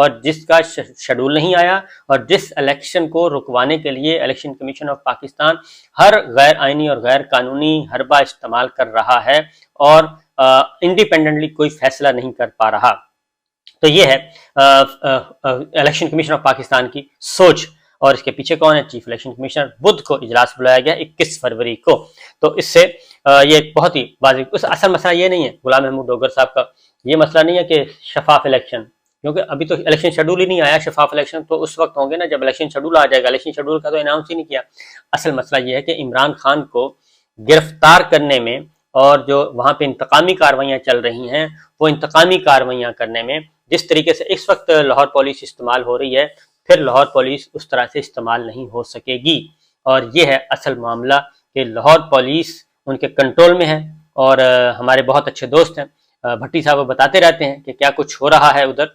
اور جس کا شیڈول نہیں آیا، اور جس الیکشن کو رکوانے کے لیے الیکشن کمیشن آف پاکستان ہر غیر آئینی اور غیر قانونی حربہ استعمال کر رہا ہے اور انڈیپینڈنٹلی کوئی فیصلہ نہیں کر پا رہا۔ تو یہ ہے الیکشن کمیشن آف پاکستان کی سوچ، اور اس کے پیچھے کون ہے؟ Chief election commissioner. بدھ کو اجلاس بلایا گیا 21 فروری کو۔ تو اس سے یہ ایک بہت ہی واضح، اصل مسئلہ یہ نہیں ہے غلام محمود ڈوگر صاحب کا، یہ مسئلہ نہیں ہے کہ شفاف الیکشن، کیونکہ ابھی تو الیکشن شیڈول ہی نہیں آیا۔ شفاف الیکشن تو اس وقت ہوں گے نا جب الیکشن شیڈول آ جائے گا، الیکشن شیڈول کا تو اناؤنس ہی نہیں کیا۔ اصل مسئلہ یہ ہے کہ عمران خان کو گرفتار کرنے میں اور جو وہاں پہ انتقامی کارروائیاں چل رہی ہیں، وہ انتقامی کارروائیاں کرنے میں جس طریقے سے اس وقت لاہور پولیس استعمال ہو رہی ہے، پھر لاہور پولیس اس طرح سے استعمال نہیں ہو سکے گی۔ اور یہ ہے اصل معاملہ کہ لاہور پولیس ان کے کنٹرول میں ہے، اور ہمارے بہت اچھے دوست ہیں بھٹی صاحب بتاتے رہتے ہیں کہ کیا کچھ ہو رہا ہے ادھر۔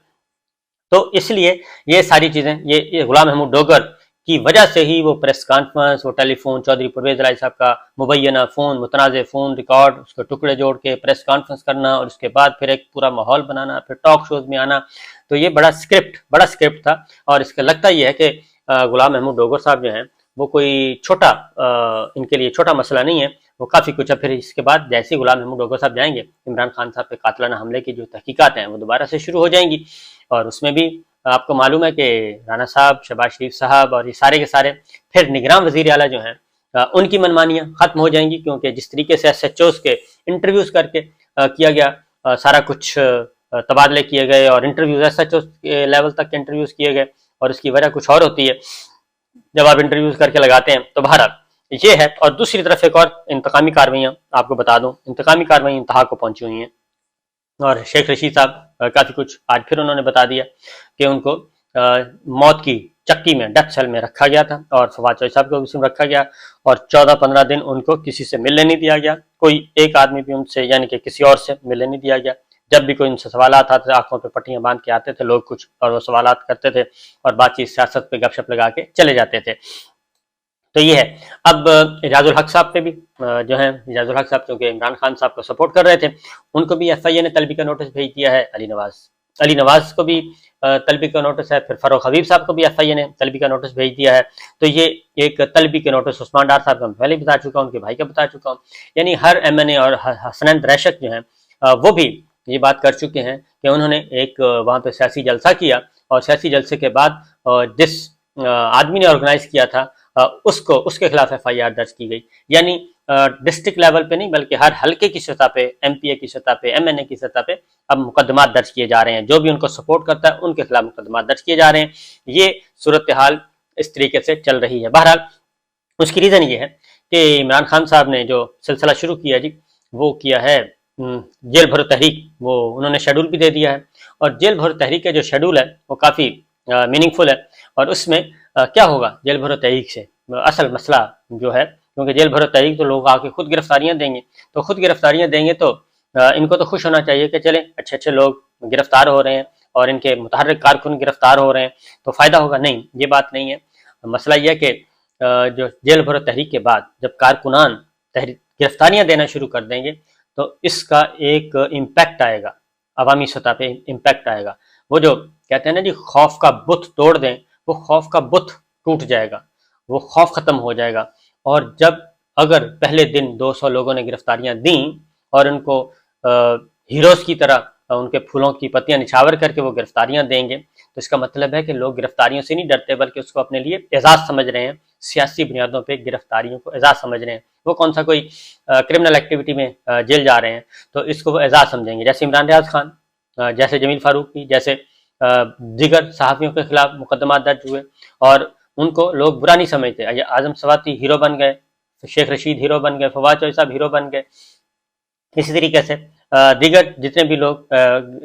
تو اس لیے یہ ساری چیزیں، یہ غلام محمود ڈوگر کی وجہ سے ہی وہ پریس کانفرنس، وہ ٹیلی فون، چودھری پرویز الہی صاحب کا مبینہ فون، متنازع فون ریکارڈ، اس کے ٹکڑے جوڑ کے پریس کانفرنس کرنا، اور اس کے بعد پھر ایک پورا ماحول بنانا، پھر ٹاک شوز میں آنا، تو یہ بڑا اسکرپٹ تھا۔ اور اس کا لگتا یہ ہے کہ غلام محمود ڈوگر صاحب جو ہیں وہ کوئی چھوٹا ان کے لیے چھوٹا مسئلہ نہیں ہے، وہ کافی کچھ ہے۔ پھر اس کے بعد جیسے غلام محمود ڈوگر صاحب جائیں گے، عمران خان صاحب پہ قاتلانہ حملے کی جو تحقیقات ہیں وہ دوبارہ سے شروع ہو جائیں گی، اور اس میں بھی آپ کو معلوم ہے کہ رانا صاحب، شہباز شریف صاحب اور یہ سارے کے سارے پھر نگراں وزیر اعلیٰ جو ہیں ان کی منمانیاں ختم ہو جائیں گی، کیونکہ جس طریقے سے SHOs کے انٹرویوز کر کے کیا گیا، سارا کچھ تبادلے کیے گئے اور انٹرویوز SHOs کے لیول تک کے انٹرویوز کیے گئے، اور اس کی وجہ کچھ اور ہوتی ہے جب آپ انٹرویوز کر کے لگاتے ہیں۔ تو بہرحال یہ ہے۔ اور دوسری طرف ایک اور انتقامی کارروائیاں آپ کو بتا دوں، انتقامی کارروائیاں انتہا کو پہنچی ہوئی ہیں، اور شیخ رشید صاحب کافی کچھ آج پھر انہوں نے بتا دیا کہ ان کو موت کی چکی میں، ڈیتھ سیل میں رکھا گیا تھا، اور فواد چوہدری صاحب کو بھی رکھا گیا، اور 14-15 دن ان کو کسی سے ملنے نہیں دیا گیا، کوئی ایک آدمی بھی ان سے یعنی کہ کسی اور سے ملنے نہیں دیا گیا۔ جب بھی کوئی ان سے سوالات آتے تھے، آنکھوں پہ پٹیاں باندھ کے آتے تھے لوگ کچھ، اور وہ سوالات کرتے تھے اور بات چیت سیاست پہ گپ شپ لگا کے چلے جاتے تھے۔ تو یہ ہے۔ اب اعجاز الحق صاحب پہ بھی جو ہیں، اعجاز الحق صاحب کیونکہ عمران خان صاحب کو سپورٹ کر رہے تھے، ان کو بھی FIA نے طلبی کا نوٹس بھیج دیا ہے۔ علی نواز کو بھی طلبی کا نوٹس ہے، پھر فاروق حبیب صاحب کو بھی FIA نے طلبی کا نوٹس بھیج دیا ہے۔ تو یہ ایک طلبی کے نوٹس عثمان ڈار صاحب کا میں پہلے بتا چکا ہوں، ان کے بھائی کا بتا چکا ہوں، یعنی ہر MNA اور حسنین ریشک جو ہیں وہ بھی یہ بات کر چکے ہیں کہ انہوں نے ایک وہاں پہ سیاسی جلسہ کیا، اور سیاسی جلسے کے بعد جس آدمی نے آرگنائز کیا تھا اس کے خلاف FIR درج کی گئی، یعنی ڈسٹرکٹ لیول پہ نہیں بلکہ ہر حلقے کی سطح پہ، MPA کی سطح پہ، MNA کی سطح پہ اب مقدمات درج کیے جا رہے ہیں، جو بھی ان کو سپورٹ کرتا ہے ان کے خلاف مقدمات درج کیے جا رہے ہیں۔ یہ صورتحال اس طریقے سے چل رہی ہے۔ بہرحال اس کی ریزن یہ ہے کہ عمران خان صاحب نے جو سلسلہ شروع کیا جی، وہ کیا ہے جیل بھرو تحریک، وہ انہوں نے شیڈول بھی دے دیا ہے، اور جیل بھرو تحریک کا جو شیڈول ہے وہ کافی میننگ فل ہے۔ اور اس میں کیا ہوگا جیل بھرو تحریک سے؟ اصل مسئلہ جو ہے، کیونکہ جیل بھرو تحریک تو لوگ آ کے خود گرفتاریاں دیں گے، تو خود گرفتاریاں دیں گے تو ان کو تو خوش ہونا چاہیے کہ چلیں اچھے لوگ گرفتار ہو رہے ہیں اور ان کے متحرک کارکن گرفتار ہو رہے ہیں تو فائدہ ہوگا۔ نہیں، یہ بات نہیں ہے۔ مسئلہ یہ ہے کہ جو جیل بھرو تحریک کے بعد جب کارکنان گرفتاریاں دینا شروع کر دیں گے تو اس کا ایک امپیکٹ آئے گا، عوامی سطح پہ امپیکٹ آئے گا۔ وہ جو کہتے ہیں نا جی خوف کا بت توڑ دیں، وہ خوف کا بت ٹوٹ جائے گا، وہ خوف ختم ہو جائے گا۔ اور جب اگر پہلے دن 200 لوگوں نے گرفتاریاں دیں اور ان کو ہیروز کی طرح ان کے پھولوں کی پتیاں نچھاور کر کے وہ گرفتاریاں دیں گے، تو اس کا مطلب ہے کہ لوگ گرفتاریوں سے نہیں ڈرتے بلکہ اس کو اپنے لیے اعزاز سمجھ رہے ہیں، سیاسی بنیادوں پہ گرفتاریوں کو اعزاز سمجھ رہے ہیں۔ وہ کون سا کوئی کرمنل ایکٹیویٹی میں جیل جا رہے ہیں تو اس کو وہ اعزاز سمجھیں گے، جیسے عمران ریاض خان، جیسے جمیل فاروقی، جیسے دیگر صحافیوں کے خلاف مقدمات درج ہوئے اور ان کو لوگ برا نہیں سمجھتے۔ اعظم سواتی ہیرو بن گئے، شیخ رشید ہیرو بن گئے، فواد چوہدری صاحب ہیرو بن گئے۔ اسی طریقے سے دیگر جتنے بھی لوگ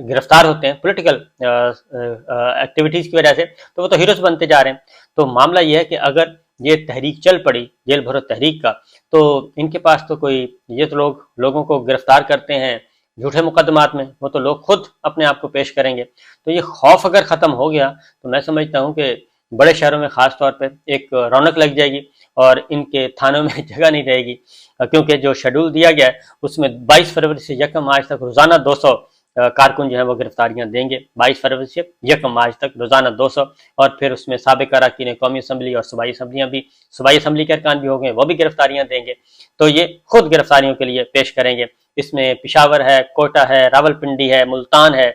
گرفتار ہوتے ہیں پولیٹیکل ایکٹیویٹیز کی وجہ سے تو وہ تو ہیروز بنتے جا رہے ہیں۔ تو معاملہ یہ ہے کہ اگر یہ تحریک چل پڑی جیل بھرو تحریک کا، تو ان کے پاس تو کوئی، یہ تو لوگوں کو گرفتار کرتے ہیں جھوٹے مقدمات میں، وہ تو لوگ خود اپنے آپ کو پیش کریں گے۔ تو یہ خوف اگر ختم ہو گیا تو میں سمجھتا ہوں کہ بڑے شہروں میں خاص طور پہ ایک رونق لگ جائے گی اور ان کے تھانوں میں جگہ نہیں رہے گی، کیونکہ جو شیڈول دیا گیا ہے اس میں 22 فروری سے 1 مارچ تک روزانہ 200 کارکن جو ہے وہ گرفتاریاں دیں گے 22 فروری سے 1 مارچ تک روزانہ 200، اور پھر اس میں سابق اراکین قومی اسمبلی اور صوبائی اسمبلیاں بھی، صوبائی اسمبلی کے ارکان بھی ہو گئے، وہ بھی گرفتاریاں دیں گے، تو یہ خود گرفتاریوں کے لیے پیش کریں گے۔ اس میں پشاور ہے، کوٹا ہے، راول پنڈی ہے، ملتان ہے،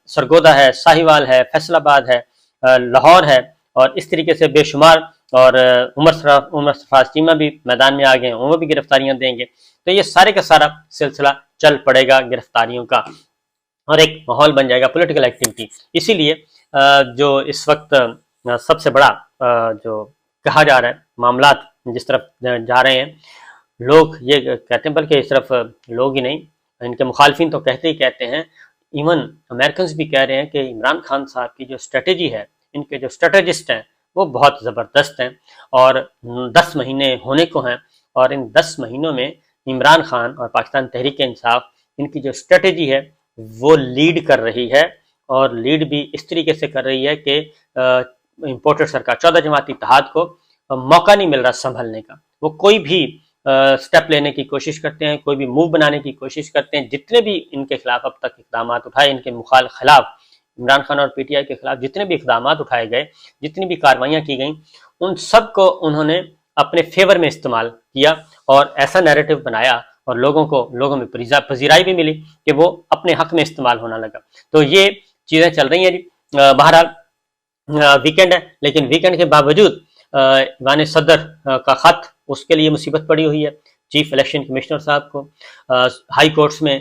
سرگودا ہے، ساہیوال ہے، فیصل آباد ہے، لاہور ہے، اور اس طریقے سے بے شمار، اور عمر سرفراز چیمہ بھی میدان میں آ گئے ہیں، وہ بھی گرفتاریاں دیں گے۔ تو یہ سارے کا سارا سلسلہ چل پڑے گا گرفتاریوں کا، اور ایک ماحول بن جائے گا پولیٹیکل ایکٹیویٹی۔ اسی لیے جو اس وقت سب سے بڑا جو کہا جا رہا ہے معاملات جس طرف جا رہے ہیں، لوگ یہ کہتے ہیں، بلکہ صرف لوگ ہی نہیں، ان کے مخالفین تو کہتے ہی کہتے ہیں، ایون امریکنز بھی کہہ رہے ہیں کہ عمران خان صاحب کی جو اسٹریٹجی ہے، ان کے جو اسٹریٹجسٹ ہیں وہ بہت زبردست ہیں، اور 10 مہینے ہونے کو ہیں، اور ان 10 مہینوں میں عمران خان اور پاکستان تحریک انصاف ان کی جو اسٹریٹجی ہے وہ لیڈ کر رہی ہے، اور لیڈ بھی اس طریقے سے کر رہی ہے کہ امپورٹر سرکار 14 جماعتی اتحاد کو موقع نہیں مل رہا سنبھلنے کا۔ وہ کوئی بھی سٹیپ لینے کی کوشش کرتے ہیں، کوئی بھی موو بنانے کی کوشش کرتے ہیں، جتنے بھی ان کے خلاف اب تک اقدامات اٹھائے، ان کے خلاف عمران خان اور پی ٹی آئی کے خلاف جتنے بھی اقدامات اٹھائے گئے، جتنی بھی کاروائیاں کی گئیں، ان سب کو انہوں نے اپنے فیور میں استعمال کیا، اور ایسا نیریٹو بنایا، اور لوگوں میں پذیرائی بھی ملی کہ وہ اپنے حق میں استعمال ہونا لگا۔ تو یہ چیزیں چل رہی ہیں جی۔ بہرحال ویکنڈ ہے، لیکن ویکنڈ کے باوجود ایوان صدر کا خط، اس کے لیے مصیبت پڑی ہوئی ہے چیف الیکشن کمشنر صاحب کو۔ ہائی کورٹس میں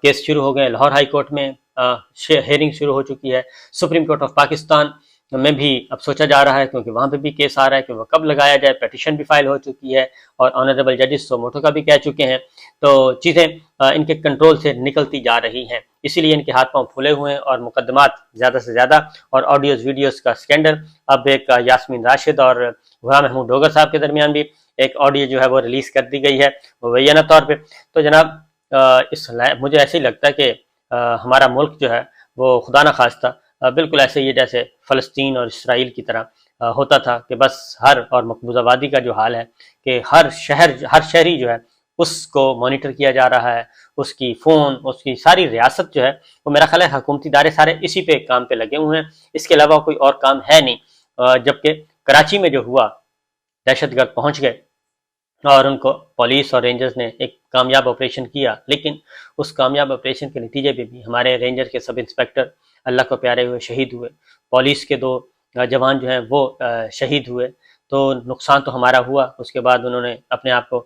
کیس شروع ہو گئے، لاہور ہائی کورٹ میں ہیئرنگ شروع ہو چکی ہے، سپریم کورٹ آف پاکستان میں بھی اب سوچا جا رہا ہے، کیونکہ وہاں پہ بھی کیس آ رہا ہے کہ وہ کب لگایا جائے، پیٹیشن بھی فائل ہو چکی ہے، اور آنریبل ججز سو موٹو کا بھی کہہ چکے ہیں، تو چیزیں ان کے کنٹرول سے نکلتی جا رہی ہیں، اسی لیے ان کے ہاتھ پاؤں پھولے ہوئے ہیں، اور مقدمات زیادہ سے زیادہ، اور آڈیوز ویڈیوز کا سکینڈل۔ اب ایک یاسمین راشد اور غلام محمود ڈوگر صاحب کے درمیان بھی ایک آڈیو جو ہے وہ ریلیز کر دی گئی ہے مبینہ طور پہ۔ تو جناب مجھے ایسے ہی لگتا ہے کہ ہمارا ملک جو ہے وہ خدا نخواستہ بالکل ایسے ہی جیسے فلسطین اور اسرائیل کی طرح ہوتا تھا، کہ بس اور مقبوضہ وادی کا جو حال ہے کہ ہر شہری جو ہے اس کو مانیٹر کیا جا رہا ہے، اس کی فون، اس کی ساری ریاست جو ہے وہ، میرا خیال ہے حکومتی ادارے سارے اسی پہ کام پہ لگے ہوئے ہیں، اس کے علاوہ کوئی اور کام ہے نہیں۔ جبکہ کراچی میں جو ہوا، دہشت گرد پہنچ گئے اور ان کو پولیس اور رینجرز نے ایک کامیاب آپریشن کیا، لیکن اس کامیاب آپریشن کے نتیجے پہ بھی ہمارے رینجر کے سب انسپیکٹر اللہ کو پیارے ہوئے شہید ہوئے، پولیس کے 2 جوان جو ہیں وہ شہید ہوئے، تو نقصان تو ہمارا ہوا، اس کے بعد انہوں نے اپنے آپ کو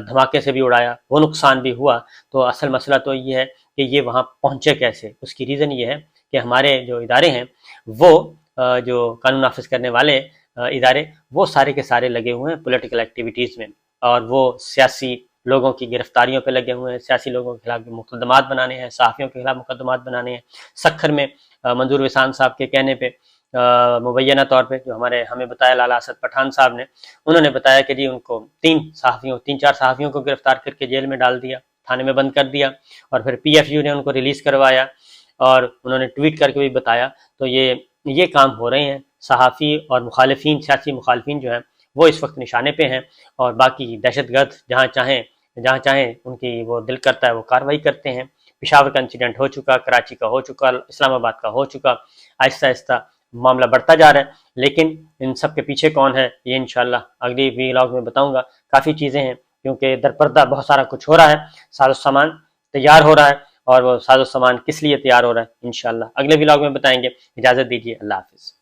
دھماکے سے بھی اڑایا، وہ نقصان بھی ہوا۔ تو اصل مسئلہ تو یہ ہے کہ یہ وہاں پہنچے کیسے، اس کی ریزن یہ ہے کہ ہمارے جو ادارے ہیں وہ جو قانون نافذ کرنے والے ادارے، وہ سارے کے سارے لگے ہوئے ہیں پولیٹیکل ایکٹیویٹیز میں، اور وہ سیاسی لوگوں کی گرفتاریوں پہ لگے ہوئے ہیں، سیاسی لوگوں کے خلاف مقدمات بنانے ہیں، صحافیوں کے خلاف مقدمات بنانے ہیں۔ سکھر میں منظور وسان صاحب کے کہنے پہ مبینہ طور پہ جو ہمیں بتایا لالا اسد پٹھان صاحب نے، انہوں نے بتایا کہ جی ان کو 3-4 صحافیوں کو گرفتار کر کے جیل میں ڈال دیا، تھانے میں بند کر دیا، اور پھر پی ایف یو نے ان کو ریلیز کروایا، اور انہوں نے ٹویٹ کر کے بھی بتایا۔ تو یہ کام ہو رہے ہیں، صحافی اور مخالفین، سیاسی مخالفین جو ہیں وہ اس وقت نشانے پہ ہیں، اور باقی دہشت گرد جہاں چاہیں ان کی وہ دل کرتا ہے وہ کاروائی کرتے ہیں۔ پشاور کا انسیڈنٹ ہو چکا، کراچی کا ہو چکا، اسلام آباد کا ہو چکا، آہستہ آہستہ معاملہ بڑھتا جا رہا ہے، لیکن ان سب کے پیچھے کون ہے یہ انشاءاللہ اگلی ویلاگ میں بتاؤں گا۔ کافی چیزیں ہیں کیونکہ در پردہ بہت سارا کچھ ہو رہا ہے، ساز و سامان تیار ہو رہا ہے، اور وہ ساز و سامان کس لیے تیار ہو رہا ہے انشاءاللہ اگلے ویلاگ میں بتائیں گے۔ اجازت دیجیے، اللہ حافظ۔